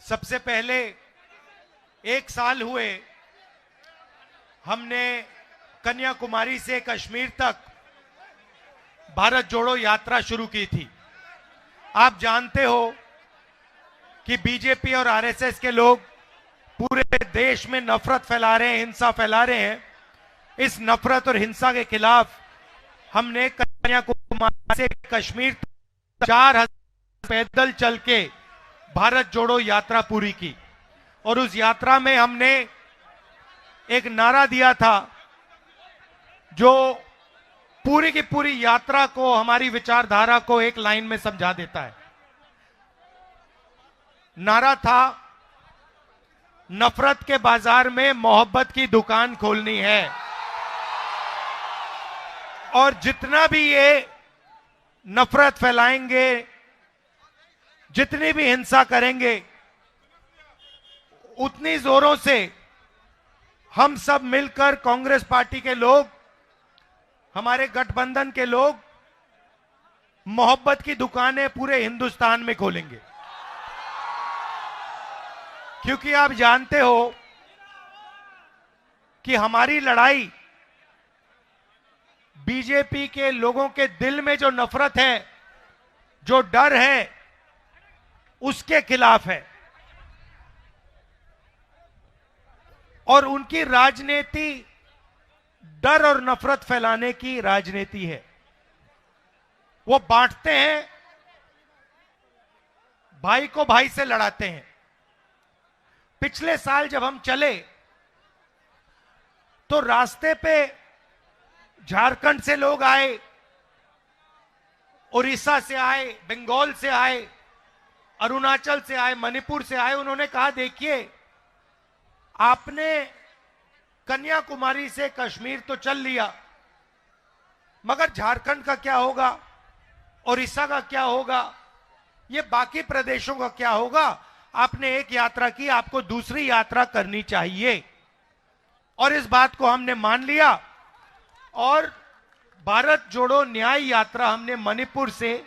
सबसे पहले 1 साल हुए हमने कन्याकुमारी से कश्मीर तक भारत जोड़ो यात्रा शुरू की थी। आप जानते हो कि बीजेपी और आरएसएस के लोग पूरे देश में नफरत फैला रहे हैं, हिंसा फैला रहे हैं। इस नफरत और हिंसा के खिलाफ हमने कन्याकुमारी से कश्मीर तक 4000 पैदल चल के भारत जोड़ो यात्रा पूरी की। और उस यात्रा में हमने एक नारा दिया था जो पूरी की पूरी यात्रा को, हमारी विचारधारा को एक लाइन में समझा देता है। नारा था, नफरत के बाजार में मोहब्बत की दुकान खोलनी है। और जितना भी ये नफरत फैलाएंगे, जितनी भी हिंसा करेंगे, उतनी जोरों से हम सब मिलकर, कांग्रेस पार्टी के लोग, हमारे गठबंधन के लोग, मोहब्बत की दुकानें पूरे हिंदुस्तान में खोलेंगे। क्योंकि आप जानते हो कि हमारी लड़ाई बीजेपी के लोगों के दिल में जो नफरत है, जो डर है, उसके खिलाफ है। और उनकी राजनीति डर और नफरत फैलाने की राजनीति है। वो बांटते हैं, भाई को भाई से लड़ाते हैं। पिछले साल जब हम चले तो रास्ते पे झारखंड से लोग आए, उड़ीसा से आए, बंगाल से आए, अरुणाचल से आए, मणिपुर से आए। उन्होंने कहा, देखिए आपने कन्याकुमारी से कश्मीर तो चल लिया, मगर झारखंड का क्या होगा, उड़ीसा का क्या होगा, ये बाकी प्रदेशों का क्या होगा। आपने एक यात्रा की, आपको दूसरी यात्रा करनी चाहिए। और इस बात को हमने मान लिया और भारत जोड़ो न्याय यात्रा हमने मणिपुर से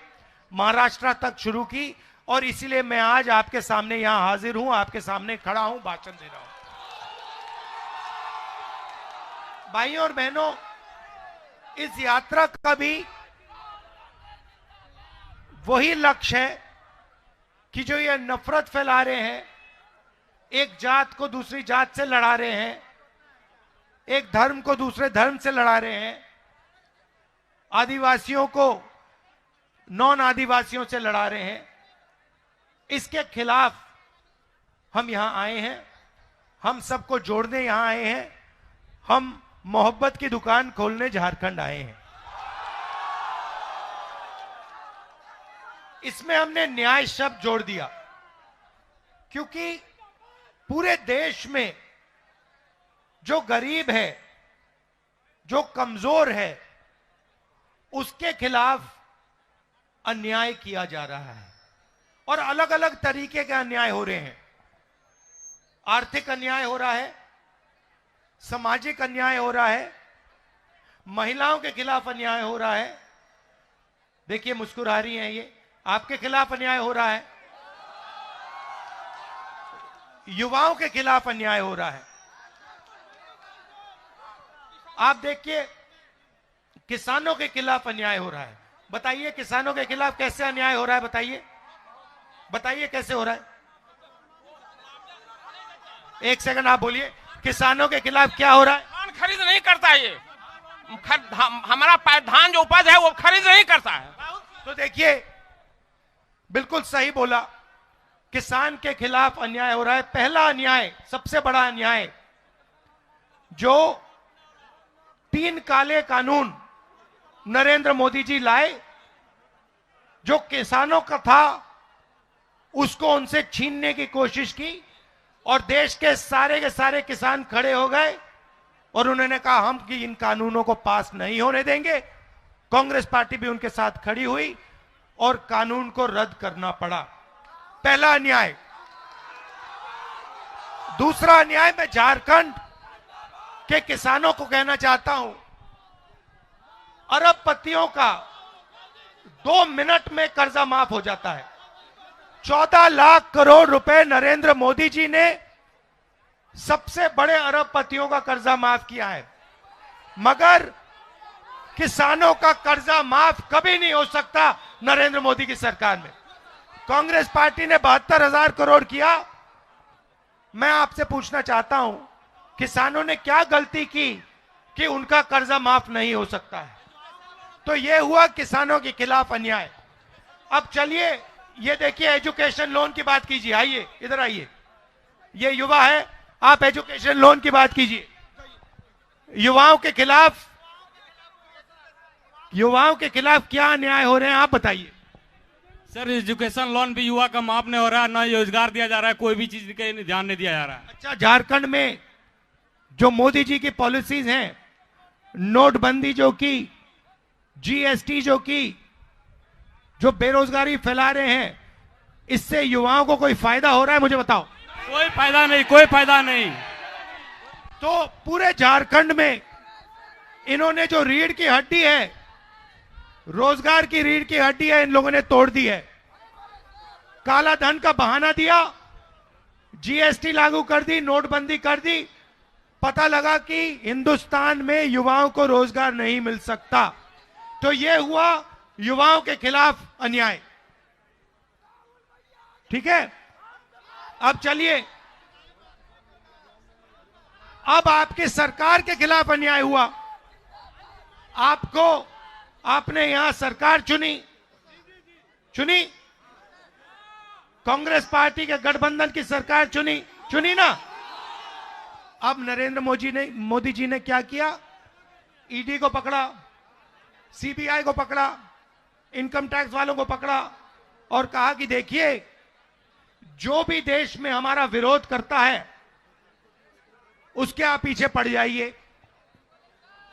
महाराष्ट्र तक शुरू की। और इसीलिए मैं आज आपके सामने यहां हाजिर हूं, आपके सामने खड़ा हूं, भाषण दे रहा हूं। भाइयों और बहनों, इस यात्रा का भी वही लक्ष्य है कि जो ये नफरत फैला रहे हैं, एक जात को दूसरी जात से लड़ा रहे हैं, एक धर्म को दूसरे धर्म से लड़ा रहे हैं, आदिवासियों को नॉन आदिवासियों से लड़ा रहे हैं, इसके खिलाफ हम यहां आए हैं। हम सबको जोड़ने यहां आए हैं। हम मोहब्बत की दुकान खोलने झारखंड आए हैं। इसमें हमने न्याय शब्द जोड़ दिया क्योंकि पूरे देश में जो गरीब है, जो कमजोर है, उसके खिलाफ अन्याय किया जा रहा है। और अलग अलग तरीके के अन्याय हो रहे हैं। आर्थिक अन्याय हो रहा है, सामाजिक अन्याय हो रहा है, महिलाओं के खिलाफ अन्याय हो रहा है। देखिए मुस्कुरा रही हैं ये, आपके खिलाफ अन्याय हो रहा है, युवाओं के खिलाफ अन्याय हो रहा है। आप देखिए किसानों के खिलाफ अन्याय हो रहा है। बताइए किसानों के खिलाफ कैसे अन्याय हो रहा है, बताइए बताइए कैसे हो रहा है। एक सेकंड आप बोलिए, किसानों के खिलाफ क्या हो रहा है? धान खरीद नहीं करता, ये हमारा धान जो उपज है वो खरीद नहीं करता है। तो देखिए बिल्कुल सही बोला, किसान के खिलाफ अन्याय हो रहा है। पहला अन्याय, सबसे बड़ा अन्याय, जो 3 काले कानून नरेंद्र मोदी जी लाए, जो किसानों का था उसको उनसे छीनने की कोशिश की। और देश के सारे किसान खड़े हो गए और उन्होंने कहा हम कि इन कानूनों को पास नहीं होने देंगे। कांग्रेस पार्टी भी उनके साथ खड़ी हुई और कानून को रद्द करना पड़ा। पहला अन्याय। दूसरा अन्याय, मैं झारखंड के किसानों को कहना चाहता हूं, अरबपतियों का 2 मिनट में कर्जा माफ हो जाता है। 14 लाख करोड़ रुपए नरेंद्र मोदी जी ने सबसे बड़े अरबपतियों का कर्जा माफ किया है, मगर किसानों का कर्जा माफ कभी नहीं हो सकता नरेंद्र मोदी की सरकार में। कांग्रेस पार्टी ने 72,000 करोड़ किया। मैं आपसे पूछना चाहता हूं, किसानों ने क्या गलती की कि उनका कर्जा माफ नहीं हो सकता है? तो यह हुआ किसानों के खिलाफ अन्याय। अब चलिए ये देखिए, एजुकेशन लोन की बात कीजिए। आइए इधर आइए, ये युवा है, आप एजुकेशन लोन की बात कीजिए। युवाओं के खिलाफ क्या अन्याय हो रहे हैं, आप बताइए। सर, एजुकेशन लोन भी युवा का माफ नहीं हो रहा है, ना रोजगार दिया जा रहा है, कोई भी चीज का ध्यान नहीं दिया जा रहा है। अच्छा, झारखंड में जो मोदी जी की पॉलिसीज हैं, नोटबंदी जो की, जीएसटी जो की, जो बेरोजगारी फैला रहे हैं, इससे युवाओं को कोई फायदा हो रहा है? मुझे बताओ। कोई फायदा नहीं, कोई फायदा नहीं। तो पूरे झारखंड में इन्होंने जो रीढ़ की हड्डी है, रोजगार की रीढ़ की हड्डी है, इन लोगों ने तोड़ दी है। काला धन का बहाना दिया, जीएसटी लागू कर दी, नोटबंदी कर दी, पता लगा कि हिंदुस्तान में युवाओं को रोजगार नहीं मिल सकता। तो यह हुआ युवाओं के खिलाफ अन्याय। ठीक है, अब चलिए, अब आपकी सरकार के खिलाफ अन्याय हुआ। आपने यहां सरकार चुनी, कांग्रेस पार्टी के गठबंधन की सरकार चुनी ना। अब नरेंद्र मोदी जी ने क्या किया? ईडी को पकड़ा, सीबीआई को पकड़ा, इनकम टैक्स वालों को पकड़ा और कहा कि देखिए, जो भी देश में हमारा विरोध करता है उसके आप पीछे पड़ जाइए।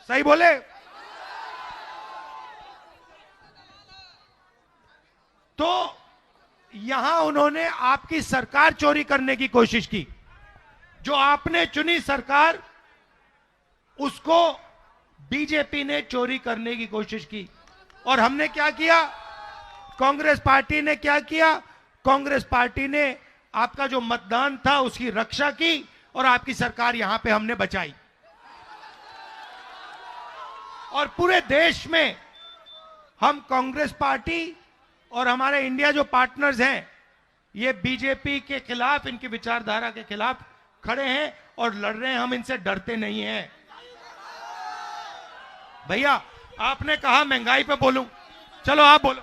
सही बोले? तो यहां उन्होंने आपकी सरकार चोरी करने की कोशिश की। जो आपने चुनी सरकार, उसको बीजेपी ने चोरी करने की कोशिश की। और हमने क्या किया? कांग्रेस पार्टी ने क्या किया? कांग्रेस पार्टी ने आपका जो मतदान था उसकी रक्षा की और आपकी सरकार यहां पे हमने बचाई। और पूरे देश में हम कांग्रेस पार्टी और हमारे इंडिया जो पार्टनर्स हैं, ये बीजेपी के खिलाफ, इनकी विचारधारा के खिलाफ खड़े हैं और लड़ रहे हैं। हम इनसे डरते नहीं हैं। भैया, आपने कहा महंगाई पे बोलूं, चलो आप बोलो।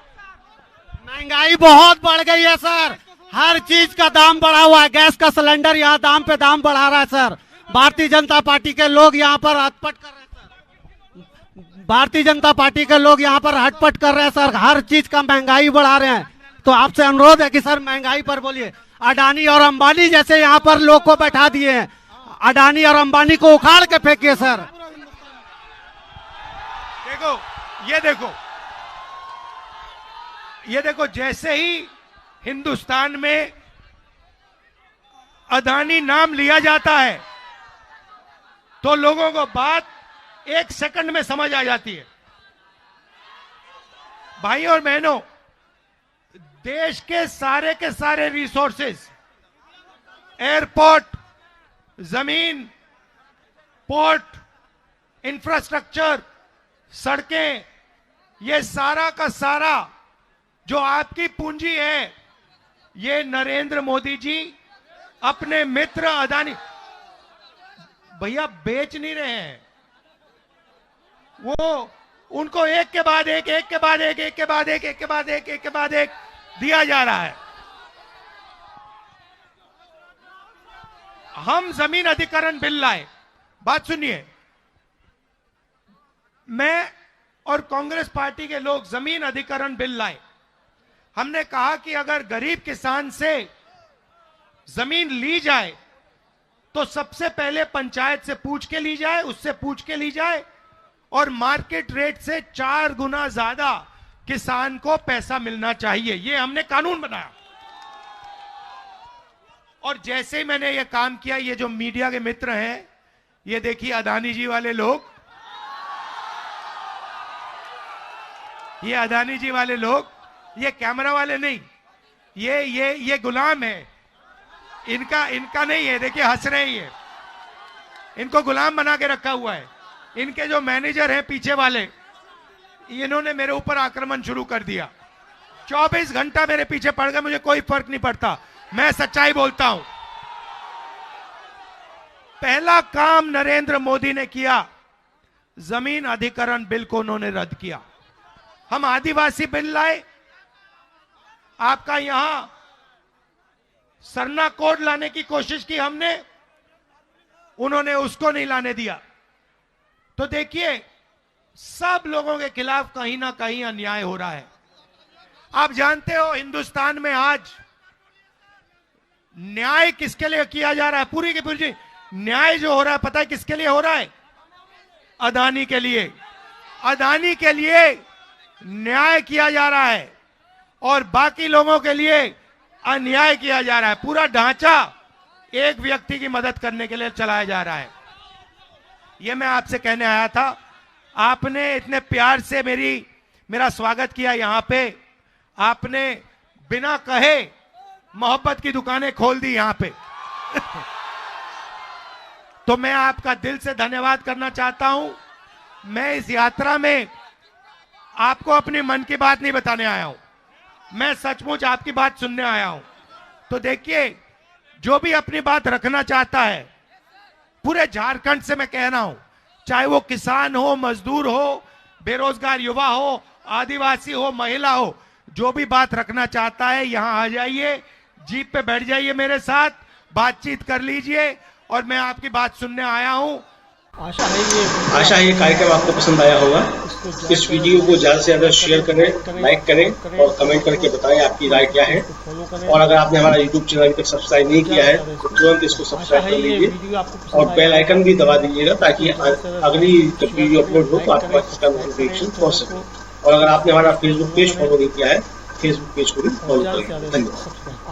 महंगाई बहुत बढ़ गई है सर, हर चीज का दाम बढ़ा हुआ है। गैस का सिलेंडर यहाँ दाम पे दाम बढ़ा रहा है सर। भारतीय जनता पार्टी के लोग यहाँ पर हटपट कर रहे हैं सर। भारतीय जनता पार्टी के लोग यहाँ पर हटपट कर रहे हैं सर, हर चीज का महंगाई बढ़ा रहे हैं। तो आपसे अनुरोध है कि सर महंगाई पर बोलिए। अडानी और अंबानी जैसे यहाँ पर लोग को बैठा दिए हैं, अडानी और अंबानी को उखाड़ के फेंकिए सर। देखो, ये देखो, जैसे ही हिंदुस्तान में अदानी नाम लिया जाता है तो लोगों को बात 1 सेकंड में समझ आ जाती है। भाई और बहनों, देश के सारे रिसोर्सेज, एयरपोर्ट, जमीन, पोर्ट, इंफ्रास्ट्रक्चर, सड़कें, ये सारा का सारा जो आपकी पूंजी है, ये नरेंद्र मोदी जी अपने मित्र अदानी, भैया बेच नहीं रहे हैं। वो उनको एक के बाद एक दिया जा रहा है। हम जमीन अधिग्रहण बिल लाए, बात सुनिए, मैं और कांग्रेस पार्टी के लोग जमीन अधिग्रहण बिल लाए। हमने कहा कि अगर गरीब किसान से जमीन ली जाए तो सबसे पहले पंचायत से पूछ के ली जाए, उससे पूछ के ली जाए और मार्केट रेट से 4 गुना ज्यादा किसान को पैसा मिलना चाहिए। ये हमने कानून बनाया। और जैसे ही मैंने ये काम किया, ये जो मीडिया के मित्र हैं, ये देखिए अदानी जी वाले लोग, ये अदानी जी वाले लोग, ये कैमरा वाले नहीं, ये गुलाम है, इनका नहीं है। देखिए हंस रहे हैं ये, इनको गुलाम बना के रखा हुआ है। इनके जो मैनेजर हैं पीछे वाले, इन्होंने मेरे ऊपर आक्रमण शुरू कर दिया। 24 घंटा मेरे पीछे पड़ गए, मुझे कोई फर्क नहीं पड़ता, मैं सच्चाई बोलता हूं। पहला काम नरेंद्र मोदी ने किया, जमीन अधिग्रहण बिल को उन्होंने रद्द किया। हम आदिवासी बिल लाए, आपका यहां सरना कोड लाने की कोशिश की हमने, उन्होंने उसको नहीं लाने दिया। तो देखिए सब लोगों के खिलाफ कहीं ना कहीं अन्याय हो रहा है। आप जानते हो हिंदुस्तान में आज न्याय किसके लिए किया जा रहा है? पूरी की पूरी न्याय जो हो रहा है पता है किसके लिए हो रहा है? अदानी के लिए। अदानी के लिए न्याय किया जा रहा है और बाकी लोगों के लिए अन्याय किया जा रहा है। पूरा ढांचा एक व्यक्ति की मदद करने के लिए चलाया जा रहा है। यह मैं आपसे कहने आया था। आपने इतने प्यार से मेरा स्वागत किया यहां पे, आपने बिना कहे मोहब्बत की दुकानें खोल दी यहां पे। तो मैं आपका दिल से धन्यवाद करना चाहता हूं। मैं इस यात्रा में आपको अपनी मन की बात नहीं बताने आया हूं, मैं सचमुच आपकी बात सुनने आया हूं। तो देखिए जो भी अपनी बात रखना चाहता है, पूरे झारखंड से मैं कह रहा हूं, चाहे वो किसान हो, मजदूर हो, बेरोजगार युवा हो, आदिवासी हो, महिला हो, जो भी बात रखना चाहता है यहां आ जाइए, जीप पे बैठ जाइए, मेरे साथ बातचीत कर लीजिए और मैं आपकी बात सुनने आया हूं। आशा है ये कार्यक्रम आपको पसंद आया होगा। इस वीडियो को ज्यादा से ज्यादा शेयर करें, लाइक करें और कमेंट करके बताएं आपकी राय क्या है। और अगर आपने हमारा YouTube चैनल अभी तक सब्सक्राइब नहीं किया है तो तुरंत इसको सब्सक्राइब कर लीजिए और बेल आइकन भी दबा दीजिएगा ताकि अगली जब वीडियो अपलोड हो तो आपके पास इसका नोटिफिकेशन पहुंच सके। और अगर आपने हमारा फेसबुक पेज फॉलो नहीं किया है, फेसबुक पेज को भी फॉलो करें। धन्यवाद।